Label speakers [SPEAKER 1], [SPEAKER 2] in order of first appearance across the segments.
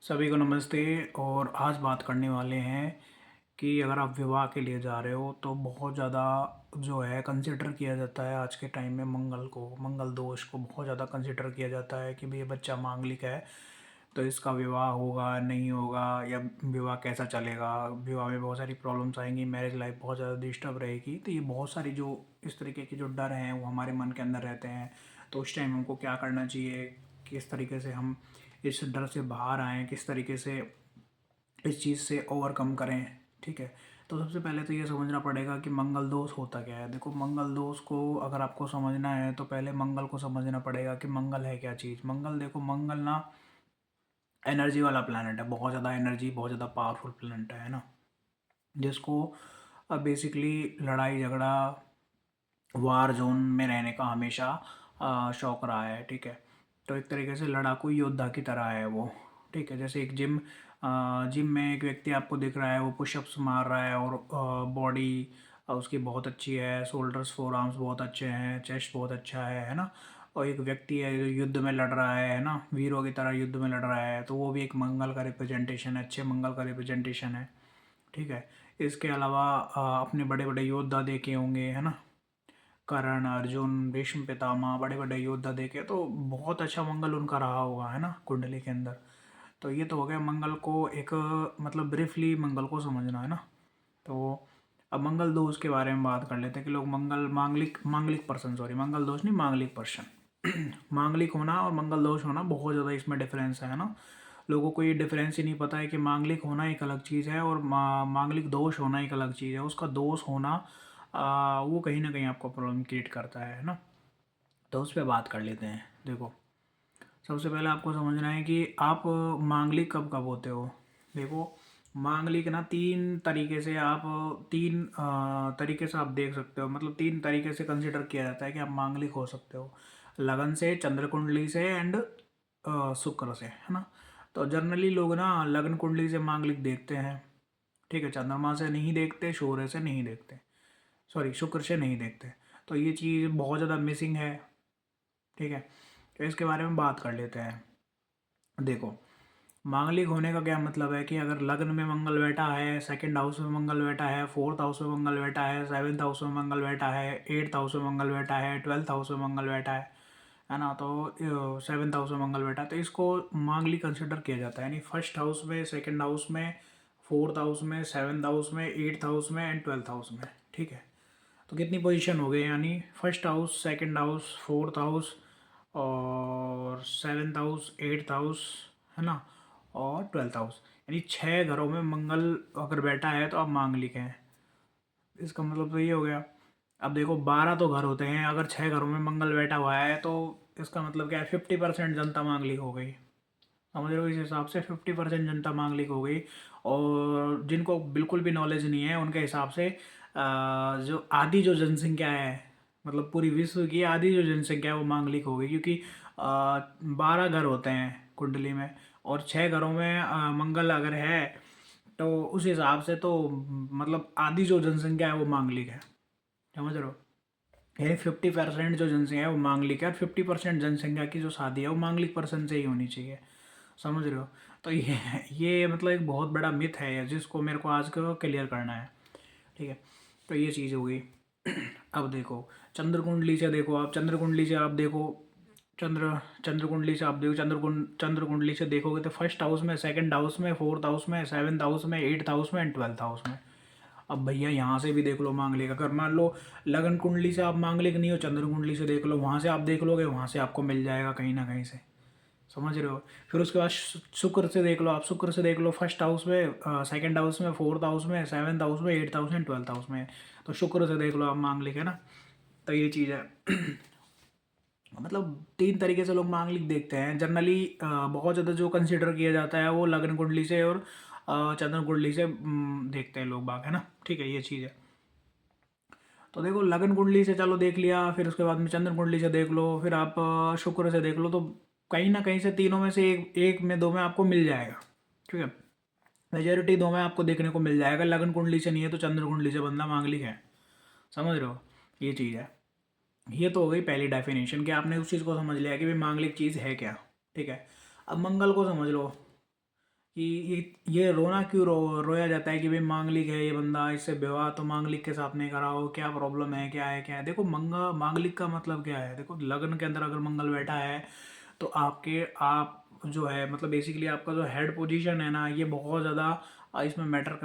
[SPEAKER 1] सभी को नमस्ते। और आज बात करने वाले हैं कि अगर आप विवाह के लिए जा रहे हो तो बहुत ज़्यादा जो है कंसिडर किया जाता है आज के टाइम में। मंगल दोष को बहुत ज़्यादा कंसिडर किया जाता है कि भाई ये बच्चा मांगलिक है तो इसका विवाह होगा नहीं होगा, या विवाह कैसा चलेगा। विवाह में बहुत सारी प्रॉब्लम्स आएंगी, मैरिज लाइफ बहुत ज़्यादा डिस्टर्ब रहेगी। तो ये बहुत सारी जो इस तरीके के जो डर हैं वो हमारे मन के अंदर रहते हैं। तो उस टाइम हमको क्या करना चाहिए, किस तरीके से हम इस डर से बाहर आएँ, किस तरीके से इस चीज़ से ओवरकम करें। ठीक है। तो सबसे पहले तो ये समझना पड़ेगा कि मंगल दोष होता क्या है। देखो, मंगल दोष को अगर आपको समझना है तो पहले मंगल को समझना पड़ेगा कि मंगल है क्या चीज़। मंगल, देखो मंगल ना एनर्जी वाला प्लैनेट है, बहुत ज़्यादा एनर्जी, बहुत ज़्यादा पावरफुल प्लैनेट है ना। जिसको बेसिकली लड़ाई झगड़ा, वार जोन में रहने का हमेशा शौक रहा है। ठीक है। तो एक तरीके से लड़ाकू योद्धा की तरह है वो। ठीक है। जैसे एक जिम में एक व्यक्ति आपको दिख रहा है, वो पुशअप्स मार रहा है और बॉडी उसकी बहुत अच्छी है, शोल्डर्स फोर आर्म्स बहुत अच्छे हैं, चेस्ट बहुत अच्छा है ना। और एक व्यक्ति है जो युद्ध में लड़ रहा है ना, वीरों की तरह युद्ध में लड़ रहा है, तो वो भी एक मंगल का रिप्रेजेंटेशन है, अच्छे मंगल का रिप्रेजेंटेशन है। ठीक है। इसके अलावा अपने बड़े बड़े योद्धा देखे होंगे है ना, कर्ण, अर्जुन, भीष्म पितामह, बड़े बड़े योद्धा देखे तो बहुत अच्छा मंगल उनका रहा होगा है ना कुंडली के अंदर। तो ये तो हो गया मंगल को एक मतलब ब्रीफली मंगल को समझना है ना। तो अब मंगल दोष के बारे में बात कर लेते हैं कि लोग मंगल मांगलिक मांगलिक पर्सन, सॉरी मंगल दोष नहीं, मांगलिक पर्सन मांगलिक होना और मंगल दोष होना बहुत ज़्यादा इसमें डिफरेंस है ना। लोगों को ये डिफरेंस ही नहीं पता है कि मांगलिक होना एक अलग चीज़ है और मांगलिक दोष होना एक अलग चीज़ है। उसका दोष होना वो कहीं ना कहीं आपको प्रॉब्लम क्रिएट करता है ना। तो उस पर बात कर लेते हैं। देखो, सबसे पहले आपको समझना है कि आप मांगलिक कब कब होते हो। देखो, मांगलिक ना तीन तरीके से आप तीन तरीके से आप देख सकते हो, मतलब तीन तरीके से कंसिडर किया जाता है कि आप मांगलिक हो सकते हो। लगन से, चंद्र कुंडली से एंड शुक्र से, है ना। तो जनरली लोग ना लगन कुंडली से मांगलिक देखते हैं। ठीक है। चंद्रमा से नहीं देखते, सूर्य से नहीं देखते, सॉरी शुक्र से नहीं देखते। तो ये चीज़ बहुत ज़्यादा मिसिंग है। ठीक है। तो इसके बारे में बात कर लेते हैं। देखो, मांगलिक होने का क्या मतलब है कि अगर लग्न में मंगल बैठा है, सेकंड हाउस में मंगल बैठा है, फोर्थ हाउस में मंगल बैठा है, सेवन्थ हाउस में मंगल बैठा है, एट्थ हाउस में मंगल बैठा है, ट्वेल्थ हाउस में मंगल बैठा है ना, तो सेवन्थ हाउस में मंगल बैठा है, तो इसको मांगलिक कंसिडर किया जाता है। यानी फर्स्ट हाउस में, सेकंड हाउस में, फोर्थ हाउस में, सेवन्थ हाउस में, एट्थ हाउस में एंड ट्वेल्थ हाउस में। ठीक है। तो कितनी पोजीशन हो गई, यानी first house, second house, fourth house और सेवन्थ हाउस, एट्थ हाउस, है ना, और ट्वेल्थ हाउस। यानी छः घरों में मंगल अगर बैठा है तो आप मांगलिक हैं। इसका मतलब तो ये हो गया। अब देखो, 12 तो घर होते हैं, अगर छः घरों में मंगल बैठा हुआ है तो इसका मतलब क्या है, 50% जनता मांगलिक हो गई। समझ रहे हो, इस हिसाब से 50% जनता मांगलिक हो गई। और जिनको बिल्कुल भी नॉलेज नहीं है उनके हिसाब से जो आधी जो जनसंख्या है, मतलब पूरी विश्व की आधी जो जनसंख्या है वो मांगलिक हो गई, क्योंकि 12 घर होते हैं कुंडली में और छः घरों में मंगल अगर है तो उस हिसाब से तो मतलब आधी जो जनसंख्या है वो मांगलिक है। समझ रहे हो, यानी 50% जो जनसंख्या है वो मांगलिक है और 50% जनसंख्या की जो शादी है वो मांगलिक पर्सन से ही होनी चाहिए। समझ रहे हो। तो ये मतलब एक बहुत बड़ा मिथ है जिसको मेरे को आज को क्लियर करना है। ठीक है। तो ये चीज़ हो गई। अब देखो, चंद्र कुंडली से देखो, आप चंद्र कुंडली से आप देखो, चंद्र कुंडली से आप देखो, चंद्र कुंडली से देखोगे तो फर्स्ट हाउस में, सेकंड हाउस में, फोर्थ हाउस में, सेवन्थ हाउस में, एट्थ हाउस में एंड ट्वेल्थ हाउस में। अब भैया यहाँ से भी देख लो मांगलिक, अगर मान लो लगन कुंडली से आप मांगलिक नहीं हो, चंद्र कुंडली से देख लो, वहाँ से आप देख लोगे, वहाँ से आपको मिल जाएगा कहीं ना कहीं से। समझ रहे हो। फिर उसके बाद शुक्र से देख लो, आप शुक्र से देख लो, फर्स्ट हाउस में, सेकंड हाउस में, फोर्थ हाउस में, सेवन्थ हाउस में, एट्थ हाउस में, ट्वेल्थ हाउस में। तो शुक्र से देख लो आप मांगलिक, है ना। तो ये चीज़ है। मतलब तीन तरीके से लोग मांगलिक देखते हैं जनरली। बहुत ज़्यादा जो कंसिडर किया जाता है वो लग्न कुंडली से और चंद्र कुंडली से देखते हैं लोग बाग, है ना। ठीक है, ये चीज़ है। तो देखो, लगन कुंडली से चलो देख लिया, फिर उसके बाद में चंद्र कुंडली से देख लो, फिर आप शुक्र से देख लो, तो कहीं ना कहीं से तीनों में से एक एक में, दो में आपको मिल जाएगा। ठीक है। मेजोरिटी दो में आपको देखने को मिल जाएगा। लगन कुंडली से नहीं है तो चंद्र कुंडली से बंदा मांगलिक है। समझ रहे हो, ये चीज़ है। ये तो हो गई पहली डेफिनेशन कि आपने उस चीज़ को समझ लिया कि भाई मांगलिक चीज़ है क्या। ठीक है। अब मंगल को समझ लो। कि ये रोना क्यों रोया जाता है कि भाई मांगलिक है ये बंदा, इससे विवाह तो मांगलिक के साथ नहीं कराओ, क्या प्रॉब्लम है, क्या है क्या है। देखो मांगलिक का मतलब क्या है, देखो लगन के अंदर अगर मंगल बैठा है तो आप जो है मतलब बेसिकली आपका जो हेड पोजीशन है ना, ये बहुत ज़्यादा इसमें मैटर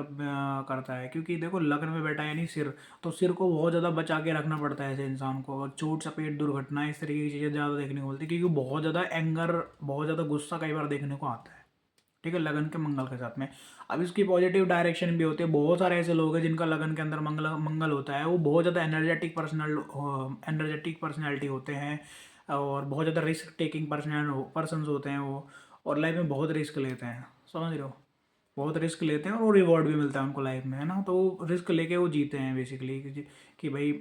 [SPEAKER 1] करता है। क्योंकि देखो लगन में बैठा है यानी सिर, तो सिर को बहुत ज़्यादा बचा के रखना पड़ता है ऐसे इंसान को। और चोट चपेट दुर्घटना इस तरीके की चीज़ें ज़्यादा देखने को मिलती है, क्योंकि बहुत ज़्यादा एंगर, बहुत ज़्यादा गुस्सा कई बार देखने को आता है, ठीक है, लगन के मंगल के साथ में। अब इसकी पॉजिटिव डायरेक्शन भी होती है। बहुत सारे ऐसे लोग हैं जिनका लगन के अंदर मंगल मंगल होता है, वो बहुत ज़्यादा एनर्जेटिक पर्सनैलिटी होते हैं, और बहुत ज़्यादा रिस्क टेकिंग पर्सनस होते हैं वो, और लाइफ में बहुत रिस्क लेते हैं, समझ रहे हो, बहुत रिस्क लेते हैं और वो रिवॉर्ड भी मिलता है उनको लाइफ में, है ना। तो वो रिस्क लेके वो जीते हैं बेसिकली, कि भाई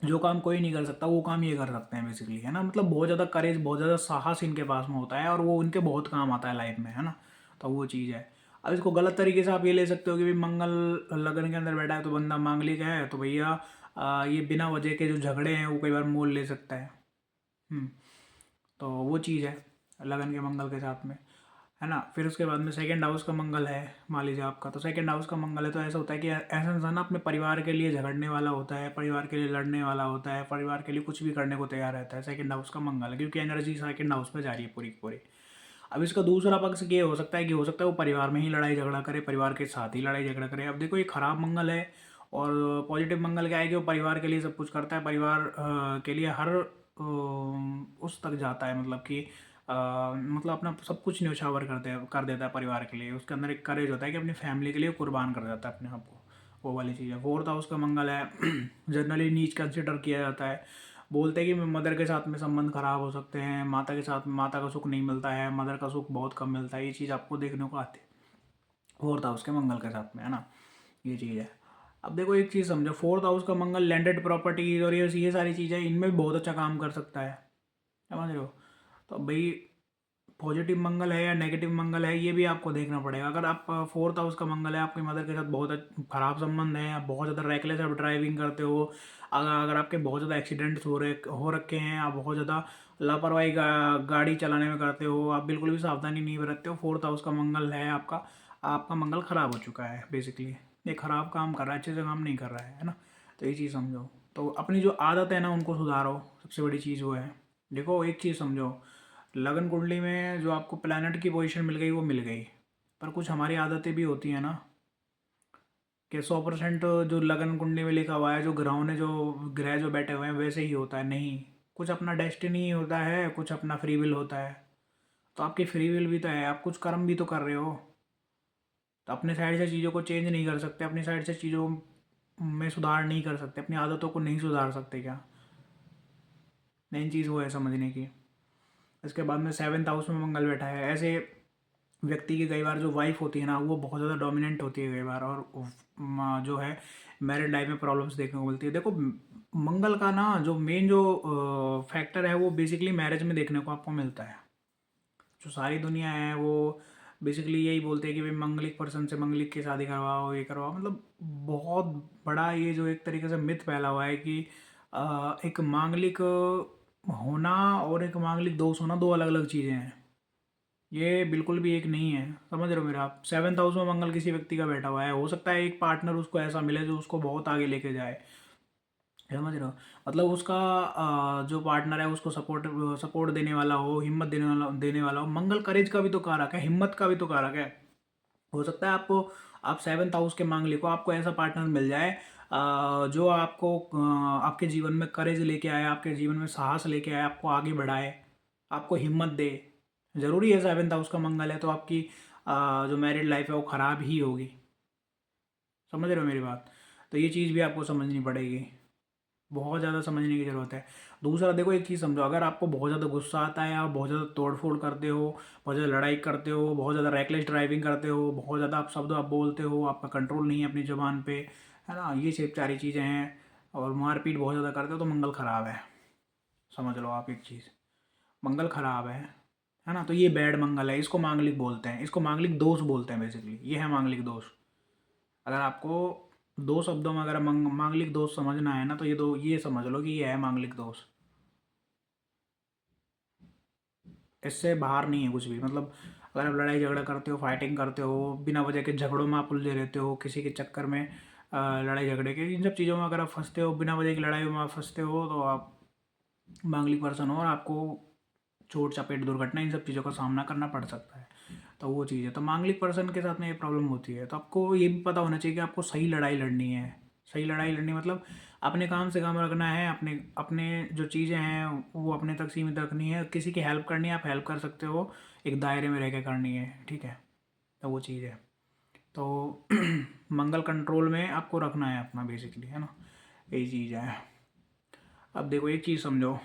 [SPEAKER 1] जो काम कोई नहीं कर सकता वो काम ये कर सकते हैं बेसिकली, है ना। मतलब बहुत ज़्यादा करेज, बहुत ज़्यादा साहस इनके पास में होता है, और वो उनके बहुत काम आता है लाइफ में, है ना। तो वो चीज़ है। अब इसको गलत तरीके से आप ये ले सकते हो कि भाई मंगल लगन के अंदर बैठा है तो बंदा मांगलिक है, तो भैया ये बिना वजह के जो झगड़े हैं वो कई बार मोल ले सकता है। हम्म, तो वो चीज़ है लगन के मंगल के साथ में, है ना। फिर उसके बाद में सेकंड हाउस का मंगल है, मान लीजिए आपका, तो सेकंड हाउस का मंगल है तो ऐसा होता है कि ऐसा इंसान अपने परिवार के लिए झगड़ने वाला होता है, परिवार के लिए लड़ने वाला होता है, परिवार के लिए कुछ भी करने को तैयार रहता है। सेकंड हाउस का मंगल है, क्योंकि एनर्जी सेकंड हाउस में जा रही है पूरी की पूरी। अब इसका दूसरा पक्ष ये हो सकता है कि हो सकता है वो परिवार में ही लड़ाई झगड़ा करे, परिवार के साथ ही लड़ाई झगड़ा करे। अब देखो ये खराब मंगल है, और पॉजिटिव मंगल क्या है कि वो परिवार के लिए सब कुछ करता है, परिवार के लिए हर उस तक जाता है, मतलब कि मतलब अपना सब कुछ न्यौछावर कर देता है परिवार के लिए। उसके अंदर एक करेज होता है कि अपनी फैमिली के लिए कुर्बान कर देता है अपने आप को, वो वाली चीज़ है। फोर्थ हाउस का मंगल है जनरली नीच कंसिडर किया जाता है। बोलते हैं कि मदर के साथ में संबंध खराब हो सकते हैं, माता के साथ माता का सुख नहीं मिलता है, मदर का सुख बहुत कम मिलता है, ये चीज़ आपको देखने को आती है फोर्थ हाउस के मंगल के साथ में, है ना। ये चीज़ है। अब देखो एक चीज़ समझो, फोर्थ हाउस का मंगल लैंडेड प्रॉपर्टीज और ये सारी चीज़ें, इनमें भी बहुत अच्छा काम कर सकता है, समझ रहे हो। तो अब भाई पॉजिटिव मंगल है या नेगेटिव मंगल है, ये भी आपको देखना पड़ेगा। अगर आप फोर्थ हाउस का मंगल है, आपकी मदर के साथ बहुत खराब संबंध है, आप बहुत ज़्यादा रैकलेस आप ड्राइविंग करते हो, अगर आपके बहुत ज़्यादा एक्सीडेंट्स हो रखे हैं, आप बहुत ज़्यादा लापरवाही गाड़ी चलाने में करते हो, आप बिल्कुल भी सावधानी नहीं बरतते हो, फोर्थ हाउस का मंगल है आपका, आपका मंगल खराब हो चुका है बेसिकली। ये खराब काम कर रहा है, अच्छे से काम नहीं कर रहा है ना। तो ये चीज़ समझो। तो अपनी जो आदत है ना उनको सुधारो, सबसे बड़ी चीज़ वो है। देखो एक चीज़ समझो, लगन कुंडली में जो आपको प्लैनेट की पोजीशन मिल गई वो मिल गई, पर कुछ हमारी आदतें भी होती हैं ना, कि 100% जो लगन कुंडली में लिखा हुआ है, जो ग्रहों ने जो ग्रह जो बैठे हुए हैं वैसे ही होता है, नहीं। कुछ अपना डेस्टिनी होता है, कुछ अपना फ्री विल होता है। तो आपकी फ्री विल भी तो है, आप कुछ कर्म भी तो कर रहे हो। तो अपने साइड से चीज़ों को चेंज नहीं कर सकते, अपनी साइड से चीज़ों में सुधार नहीं कर सकते, अपनी आदतों को नहीं सुधार सकते क्या। मेन चीज़ वो है समझने की। इसके बाद में सेवन्थ हाउस में मंगल बैठा है, ऐसे व्यक्ति की कई बार जो वाइफ होती है ना वो बहुत ज़्यादा डोमिनेंट होती है कई बार, और जो है मैरिड लाइफ में प्रॉब्लम्स देखने को मिलती है। देखो मंगल का ना जो मेन जो फैक्टर है वो बेसिकली मैरिज में देखने को आपको मिलता है। जो सारी दुनिया है वो बेसिकली यही बोलते हैं कि भाई मंगलिक पर्सन से मंगलिक की शादी करवाओ, ये करवाओ। मतलब बहुत बड़ा ये जो एक तरीके से मिथ फैला हुआ है कि एक मांगलिक होना और एक मांगलिक दोष होना दो अलग अलग चीज़ें हैं। ये बिल्कुल भी एक नहीं है, समझ रहे हो मेरा आप। सेवन्थ हाउस में मंगल किसी व्यक्ति का बैठा हुआ है, हो सकता है एक पार्टनर उसको ऐसा मिले जो उसको बहुत आगे लेके जाए, समझ रहे हो। मतलब उसका जो पार्टनर है उसको सपोर्ट सपोर्ट देने वाला हो, हिम्मत देने वाला हो। मंगल करेज का भी तो कारक है, हिम्मत का भी तो कारक है। हो सकता है आपको, आप सेवन्थ हाउस के मांग लिखो, आपको ऐसा पार्टनर मिल जाए जो आपको आपके जीवन में करेज लेके आए, आपके जीवन में साहस लेके आए, आपको आगे बढ़ाए, आपको हिम्मत दे। ज़रूरी है सेवन्थ हाउस का मंगल है तो आपकी जो मैरिड लाइफ है वो ख़राब ही होगी, समझ रहे हो मेरी बात। तो ये चीज़ भी आपको समझनी पड़ेगी, बहुत ज़्यादा समझने की ज़रूरत है। दूसरा देखो एक चीज़ समझो, अगर आपको बहुत ज़्यादा गुस्सा आता है, आप बहुत ज़्यादा तोड़-फोड़ करते हो, बहुत ज़्यादा लड़ाई करते हो, बहुत ज़्यादा रैकलेस ड्राइविंग करते हो, बहुत ज़्यादा आप शब्द आप बोलते हो, आपका कंट्रोल नहीं है अपनी ज़ुबान पे, है ना? ये सिर्फ़ सारी चीज़ें हैं, और मार-पीट बहुत ज़्यादा करते हो तो मंगल ख़राब है। समझ लो आप एक चीज़, मंगल ख़राब है ना? तो ये बैड मंगल है, इसको मांगलिक बोलते हैं, इसको मांगलिक दोष बोलते हैं बेसिकली, ये है मांगलिक दोष। अगर आपको दो शब्दों में अगर मांगलिक दोष समझना है ना, तो ये समझ लो कि ये है मांगलिक दोष। इससे बाहर नहीं है कुछ भी। मतलब अगर आप लड़ाई झगड़ा करते हो, फाइटिंग करते हो, बिना वजह के झगड़ों में आप उलझे रहते हो, किसी के चक्कर में लड़ाई झगड़े के इन सब चीज़ों में अगर आप फंसते हो, बिना वजह की लड़ाइयों में आप फंसते हो, तो आप मांगलिक पर्सन हो और आपको चोट चपेट दुर्घटना इन सब चीज़ों का सामना करना पड़ सकता है। तो वो चीज़ है, तो मांगलिक पर्सन के साथ में ये प्रॉब्लम होती है। तो आपको ये भी पता होना चाहिए कि आपको सही लड़ाई लड़नी है। सही लड़ाई लड़नी मतलब अपने काम से काम रखना है, अपने अपने जो चीज़ें हैं वो अपने तक सीमित रखनी है। किसी की हेल्प करनी है, आप हेल्प कर सकते हो, एक दायरे में रह के करनी है, ठीक है। तो वो चीज़ है। तो मंगल कंट्रोल में आपको रखना है अपना, बेसिकली, है ना, यही चीज़ है। अब देखो एक चीज़ समझो,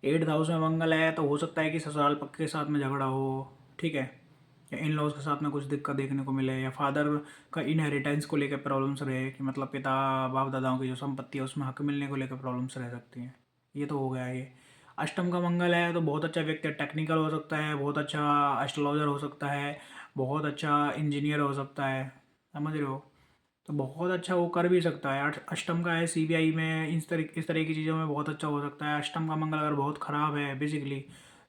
[SPEAKER 1] 8th हाउस में मंगल है तो हो सकता है कि ससुराल पक्के के साथ में झगड़ा हो, ठीक है, या इन लॉज के साथ में कुछ दिक्कत देखने को मिले, या फादर का इनहेरिटेंस को लेकर प्रॉब्लम्स रहे, कि मतलब पिता बाप दादाओं की जो संपत्ति है उसमें हक मिलने को लेकर प्रॉब्लम्स रह सकती हैं। ये तो हो गया ये। अष्टम का मंगल है तो बहुत अच्छा व्यक्ति टेक्निकल हो सकता है, बहुत अच्छा एस्ट्रोलॉजर हो सकता है, बहुत अच्छा इंजीनियर हो सकता है, समझ रहे हो। तो बहुत अच्छा वो कर भी सकता है। अष्टम का है सीबीआई में, इस तरह की चीज़ों में बहुत अच्छा हो सकता है। अष्टम का मंगल अगर बहुत ख़राब है बेसिकली,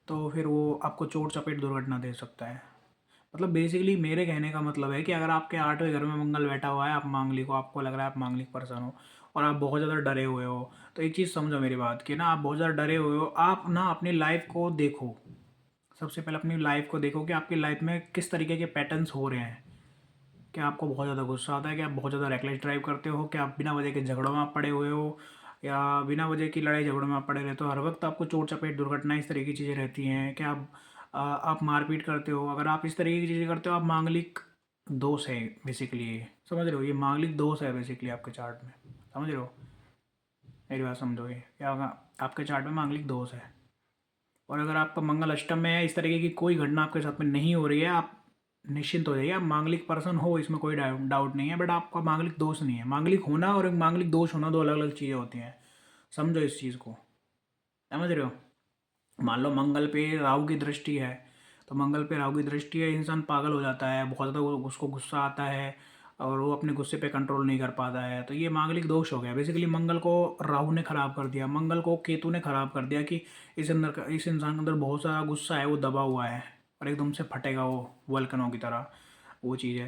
[SPEAKER 1] तो फिर वो आपको चोट चपेट दुर्घटना दे सकता है। मतलब बेसिकली मेरे कहने का मतलब है कि अगर आपके 8वें घर में मंगल बैठा हुआ है, आप मांगलिक हो, आपको लग रहा है आप मांगलिक पर्सन हो, और आप बहुत ज़्यादा डरे हुए हो, तो एक चीज़ समझो मेरी बात कि ना, आप बहुत ज़्यादा डरे हुए हो, आप ना अपनी लाइफ को देखो। सबसे पहले अपनी लाइफ को देखो कि आपकी लाइफ में किस तरीके के पैटर्न्स हो रहे हैं। क्या आपको बहुत ज़्यादा गुस्सा आता है, क्या आप बहुत ज़्यादा रेकलेस ड्राइव करते हो, क्या आप बिना वजह के झगड़ों में आप पड़े हुए हो, या बिना वजह की लड़ाई झगड़ों में आप पड़े रहते हो, हर वक्त आपको चोट चपेट दुर्घटना इस तरह की चीज़ें रहती हैं, क्या आप मारपीट करते हो। अगर आप इस तरीके की चीज़ें करते हो, आप मांगलिक दोष है बेसिकली, ये समझ रहे हो, ये मांगलिक दोष है बेसिकली आपके चार्ट में, समझ रहे हो, मेरी बात समझो, ये क्या होगा, आपके चार्ट में मांगलिक दोष है। और अगर आपका मंगल अष्टम में है, इस तरीके की कोई घटना आपके साथ में नहीं हो रही है, आप निश्चिंत हो जाइए, आप मांगलिक पर्सन हो, इसमें कोई डाउट नहीं है, बट आपका मांगलिक दोष नहीं है। मांगलिक होना और एक मांगलिक दोष होना दो अलग अलग चीज़ें होती हैं, समझो इस चीज़ को, समझ रहे हो। मान लो मंगल पे राहु की दृष्टि है, तो मंगल पे राहु की दृष्टि है, इंसान पागल हो जाता है, बहुत ज़्यादा उसको गुस्सा आता है, और वो अपने गुस्से पे कंट्रोल नहीं कर पाता है, तो ये मांगलिक दोष हो गया बेसिकली। मंगल को राहु ने खराब कर दिया, मंगल को केतु ने खराब कर दिया, कि इस इंसान के अंदर बहुत सारा गुस्सा है, वो दबा हुआ है, और एकदम से फटेगा वो वल्कनों की तरह, वो चीज़ है।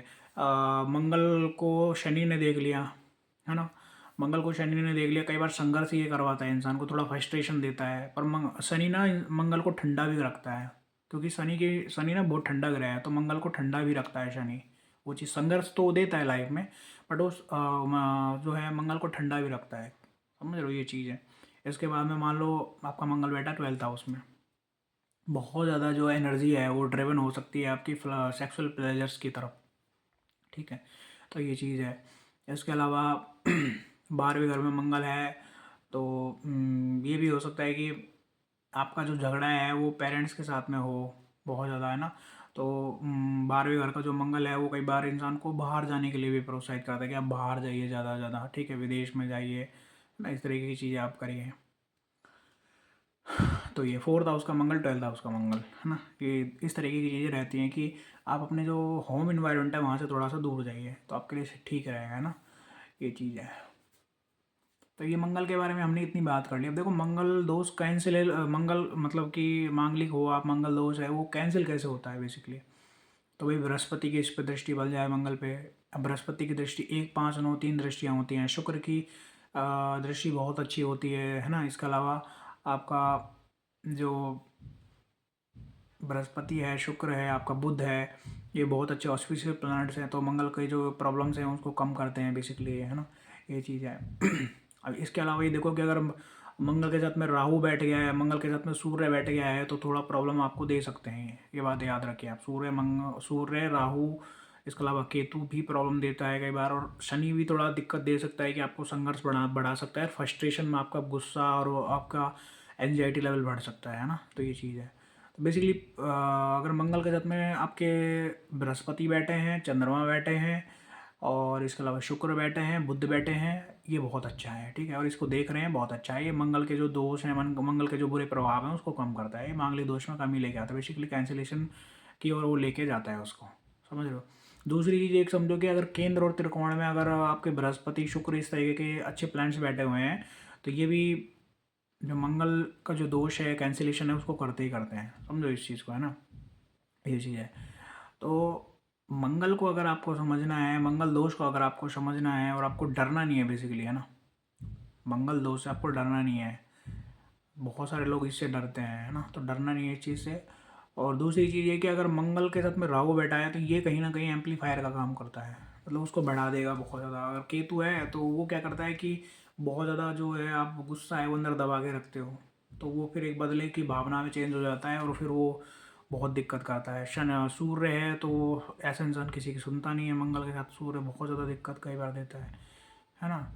[SPEAKER 1] मंगल को शनि ने देख लिया, है ना, मंगल को शनि ने देख लिया, कई बार संघर्ष ये करवाता है इंसान को, थोड़ा फ्रस्ट्रेशन देता है, पर शनि ना मंगल को ठंडा भी रखता है, क्योंकि शनि ना बहुत ठंडा ग्रह है, तो मंगल को ठंडा भी रखता है शनि। वो चीज़ संघर्ष तो देता है लाइफ में, बट वो जो है मंगल को ठंडा भी रखता है, समझ रहे हो, ये चीज़ है। इसके बाद में मान लो आपका मंगल बैठा 12th हाउस में, बहुत ज़्यादा जो एनर्जी है वो ड्रिवन हो सकती है आपकी सेक्सुअल प्लेजर्स की तरफ, ठीक है। तो ये चीज़ है। इसके अलावा 12वें घर में मंगल है, तो ये भी हो सकता है कि आपका जो झगड़ा है वो पेरेंट्स के साथ में हो, बहुत ज़्यादा, है ना। तो 12वें घर का जो मंगल है वो कई बार इंसान को बाहर जाने के लिए भी प्रोत्साहित करता है, कि आप बाहर जाइए ज़्यादा से ज़्यादा, ठीक है, विदेश में जाइए, है ना, इस तरीके की चीज़ें आप करिए। तो ये 4th हाउस का मंगल, 12th हाउस का मंगल, है ना, ये इस तरीके की चीज़ें रहती हैं कि आप अपने जो होम इन्वायरमेंट है वहाँ से थोड़ा सा दूर जाइए, तो आपके लिए ठीक रहेगा, है ना, ये चीज़ है। तो ये मंगल के बारे में हमने इतनी बात कर ली। अब देखो मंगल दोष कैंसिल, मंगल मतलब कि मांगलिक हो आप, मंगल दोष है वो कैंसिल कैसे होता है बेसिकली। तो भाई बृहस्पति की इस पर दृष्टि बल जाए मंगल पे। अब बृहस्पति की दृष्टि 1, 5, 9, 3 दृष्टियाँ होती हैं। शुक्र की दृष्टि बहुत अच्छी होती है ना। इसके अलावा आपका जो बृहस्पति है, शुक्र है, आपका बुध है, ये बहुत अच्छे ऑस्पिशियल प्लैनेट्स हैं, तो मंगल के जो प्रॉब्लम्स हैं उसको कम करते हैं बेसिकली, है ना, ये चीज़ है। अब इसके अलावा ये देखो कि अगर मंगल के साथ में राहु बैठ गया है, मंगल के साथ में सूर्य बैठ गया है, तो थोड़ा प्रॉब्लम आपको दे सकते हैं, ये बात याद रखिए आप। सूर्य राहु, इसके अलावा केतु भी प्रॉब्लम देता है कई बार, और शनि भी थोड़ा दिक्कत दे सकता है कि आपको संघर्ष बढ़ा बढ़ा सकता है, फ्रस्ट्रेशन में आपका गुस्सा और आपका एनजाइटी लेवल बढ़ सकता है ना, तो ये चीज़ है। तो बेसिकली अगर मंगल के साथ में आपके बृहस्पति बैठे हैं, चंद्रमा बैठे हैं, और इसके अलावा शुक्र बैठे हैं, बुध बैठे हैं, ये बहुत अच्छा है, ठीक है, और इसको देख रहे हैं, बहुत अच्छा है। ये मंगल के जो दोष हैं, मंगल के जो बुरे प्रभाव हैं उसको कम करता है, ये मांगलिक दोष में कमी लेके आता है, बेसिकली कैंसिलेशन की ओर वो लेके जाता है उसको, समझ रहे हो। दूसरी चीज़ एक समझो कि अगर केंद्र और त्रिकोण में अगर आपके बृहस्पति शुक्र इस तरीके के अच्छे प्लैनेट्स बैठे हुए हैं, तो ये भी जो मंगल का जो दोष है, कैंसिलेशन है, उसको करते ही करते हैं। समझो इस चीज़ को, है ना? ये चीज़ है। तो मंगल को अगर आपको समझना है, मंगल दोष को अगर आपको समझना है और आपको डरना नहीं है बेसिकली, है ना? मंगल दोष से आपको डरना नहीं है। बहुत सारे लोग इससे डरते हैं, है ना? तो डरना नहीं है इस चीज़ से। और दूसरी चीज़ ये कि अगर मंगल के साथ में राहु बैठा है तो ये कहीं ना कहीं एम्पलीफायर का काम करता है, मतलब उसको बढ़ा देगा बहुत ज़्यादा। अगर केतु है तो वो क्या करता है कि बहुत ज़्यादा जो है आप गुस्सा है वो अंदर दबा के रखते हो, तो वो फिर एक बदले की भावना में चेंज हो जाता है और फिर वो बहुत दिक्कत करता है। सूर्य है तो ऐसा इंसान किसी की सुनता नहीं है, मंगल के साथ सूर्य बहुत ज़्यादा दिक्कत कई बार देता है ना?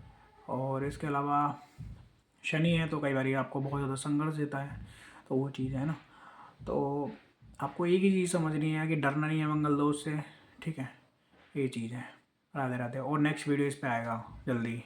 [SPEAKER 1] और इसके अलावा शनि है तो कई बार ये आपको बहुत ज़्यादा संघर्ष देता है, तो वो चीज़ है ना। तो आपको एक ही चीज़ समझनी है कि डरना नहीं है मंगल दोष से, ठीक है? ये चीज़ है। राधे राधे। और नेक्स्ट वीडियो इस पे आएगा जल्दी।